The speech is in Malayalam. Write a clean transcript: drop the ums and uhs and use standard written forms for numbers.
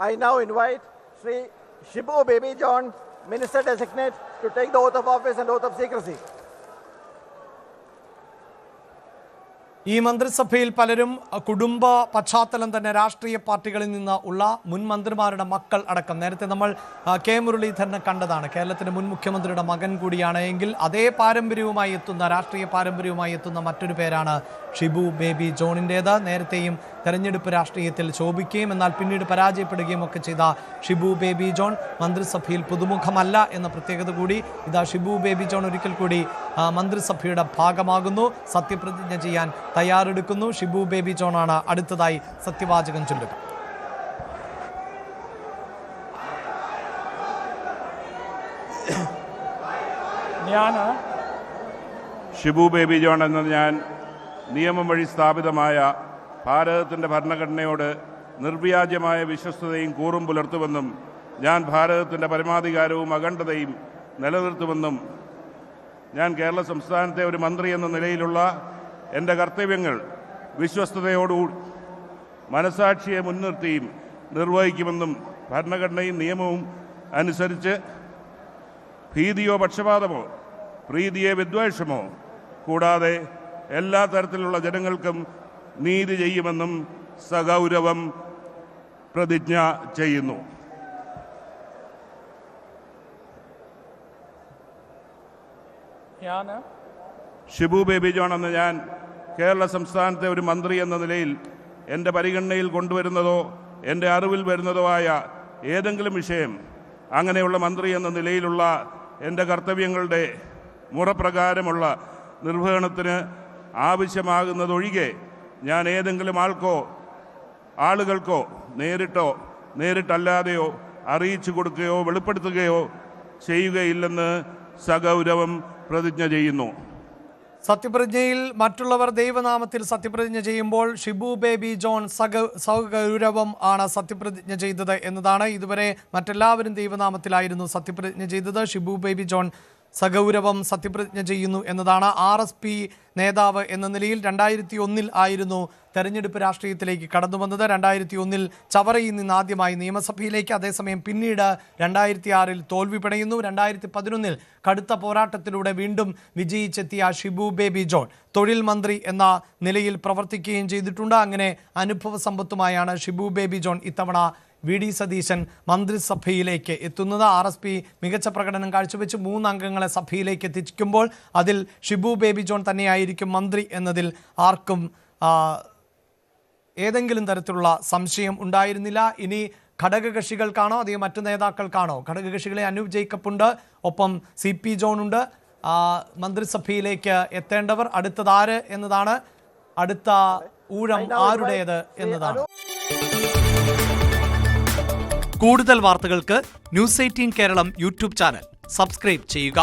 I now invite Sri Shibu Baby John, Minister Designate, to take the oath of office and oath of secrecy. ഈ മന്ത്രിസഭയിൽ പലരും കുടുംബ പശ്ചാത്തലം തന്നെ രാഷ്ട്രീയ പാർട്ടികളിൽ നിന്ന് ഉള്ള മുൻ മന്ത്രിമാരുടെ മക്കൾ അടക്കം. നേരത്തെ നമ്മൾ കെ മുരളീധരനെ കണ്ടതാണ്. കേരളത്തിന്റെ മുൻ മുഖ്യമന്ത്രിയുടെ മകൻ കൂടിയാണ്. എങ്കിൽ അതേ പാരമ്പര്യവുമായി എത്തുന്ന രാഷ്ട്രീയ പാരമ്പര്യവുമായി എത്തുന്ന മറ്റൊരു പേരാണ് ഷിബു ബേബി ജോണിൻ്റേത്. നേരത്തെയും തെരഞ്ഞെടുപ്പ് രാഷ്ട്രീയത്തിൽ ശോഭിക്കുകയും എന്നാൽ പിന്നീട് പരാജയപ്പെടുകയും ഒക്കെ ചെയ്ത ഷിബു ബേബി ജോൺ മന്ത്രിസഭയിൽ പുതുമുഖമല്ല എന്ന പ്രത്യേകത കൂടി. ഇതാ ഷിബു ബേബി ജോൺ ഒരിക്കൽ കൂടി മന്ത്രിസഭയുടെ ഭാഗമാകുന്നു. സത്യപ്രതിജ്ഞ ചെയ്യാൻ തയ്യാറെടുക്കുന്നു. ഷിബു ബേബി ജോണാണ് അടുത്തതായി സത്യവാചകം ചൊല്ലുക. ഷിബു ബേബി ജോൺ എന്ന ഞാൻ നിയമം വഴി സ്ഥാപിതമായ ഭാരതത്തിൻ്റെ ഭരണഘടനയോട് നിർവ്യാജമായ വിശ്വസ്തതയും കൂറും പുലർത്തുമെന്നും ഞാൻ ഭാരതത്തിൻ്റെ പരമാധികാരവും അഖണ്ഡതയും നിലനിർത്തുമെന്നും ഞാൻ കേരള സംസ്ഥാനത്തെ ഒരു മന്ത്രി എന്ന നിലയിലുള്ള എൻ്റെ കർത്തവ്യങ്ങൾ വിശ്വസ്തയോടുകൂടി മനസാക്ഷിയെ മുൻനിർത്തിയും നിർവഹിക്കുമെന്നും ഭരണഘടനയും നിയമവും അനുസരിച്ച് ഭീതിയോ പക്ഷപാതമോ പ്രീതിയെ വിദ്വേഷമോ കൂടാതെ എല്ലാ തരത്തിലുള്ള ജനങ്ങൾക്കും നീതി ചെയ്യുമെന്നും സഗൗരവം പ്രതിജ്ഞ ചെയ്യുന്നു. ഷിബു ബേബി ജോൺ എന്ന ഞാൻ കേരള സംസ്ഥാനത്തെ ഒരു മന്ത്രി എന്ന നിലയിൽ എൻ്റെ പരിഗണനയിൽ കൊണ്ടുവരുന്നതോ എൻ്റെ അറിവിൽ വരുന്നതോ ആയ ഏതെങ്കിലും വിഷയം അങ്ങനെയുള്ള മന്ത്രി എന്ന നിലയിലുള്ള എൻ്റെ കർത്തവ്യങ്ങളുടെ മുറപ്രകാരമുള്ള നിർവഹണത്തിന് ആവശ്യമാകുന്നതൊഴികെ ഞാൻ ഏതെങ്കിലും ആളുകൾക്കോ നേരിട്ടല്ലാതെയോ അറിയിച്ചു കൊടുക്കുകയോ വെളിപ്പെടുത്തുകയോ ചെയ്യുകയില്ലെന്ന് സഗൗരവം പ്രതിജ്ഞ ചെയ്യുന്നു. സത്യപ്രതിജ്ഞയിൽ മറ്റുള്ളവർ ദൈവനാമത്തിൽ സത്യപ്രതിജ്ഞ ചെയ്യുമ്പോൾ ഷിബു ബേബി ജോൺ സഗൗരവം ആണ് സത്യപ്രതിജ്ഞ ചെയ്തത് എന്നതാണ്. ഇതുവരെ മറ്റെല്ലാവരും ദൈവനാമത്തിലായിരുന്നു സത്യപ്രതിജ്ഞ ചെയ്തത്. ഷിബു ബേബി ജോൺ സഗൗരവം സത്യപ്രതിജ്ഞ ചെയ്യുന്നു എന്നതാണ്. RSP നേതാവ് എന്ന നിലയിൽ 2001 ആയിരുന്നു തെരഞ്ഞെടുപ്പ് രാഷ്ട്രീയത്തിലേക്ക് കടന്നു വന്നത്. 2001 ചവറയിൽ നിന്ന് ആദ്യമായി നിയമസഭയിലേക്ക്. അതേസമയം പിന്നീട് 2006 തോൽവി പിണയുന്നു. 2011 കടുത്ത പോരാട്ടത്തിലൂടെ വീണ്ടും വിജയിച്ചെത്തിയ ഷിബു ബേബി ജോൺ തൊഴിൽ മന്ത്രി എന്ന നിലയിൽ പ്രവർത്തിക്കുകയും ചെയ്തിട്ടുണ്ട്. അങ്ങനെ അനുഭവ സമ്പത്തുമായാണ് ഷിബു ബേബി ജോൺ ഇത്തവണ VD സതീശൻ മന്ത്രിസഭയിലേക്ക് എത്തുന്നത്. RSP മികച്ച പ്രകടനം കാഴ്ചവെച്ച് 3 അംഗങ്ങളെ സഭയിലേക്ക് എത്തിക്കുമ്പോൾ അതിൽ ഷിബു ബേബി ജോൺ തന്നെയായിരിക്കും മന്ത്രി എന്നതിൽ ആർക്കും ഏതെങ്കിലും തരത്തിലുള്ള സംശയം ഉണ്ടായിരുന്നില്ല. ഇനി ഘടകകക്ഷികൾക്കാണോ അതോ മറ്റു നേതാക്കൾക്കാണോ? ഘടകകക്ഷികളെ അനൂപ് ജേക്കബ് ഉണ്ട്, ഒപ്പം CP ജോൺ ഉണ്ട്. മന്ത്രിസഭയിലേക്ക് എത്തേണ്ടവർ അടുത്തതാര് എന്നതാണ്, അടുത്ത ഊഴം ആരുടേത് എന്നതാണ്. കൂടുതൽ വാർത്തകൾക്ക് News 18 Keralam YouTube channel subscribe ചെയ്യുക.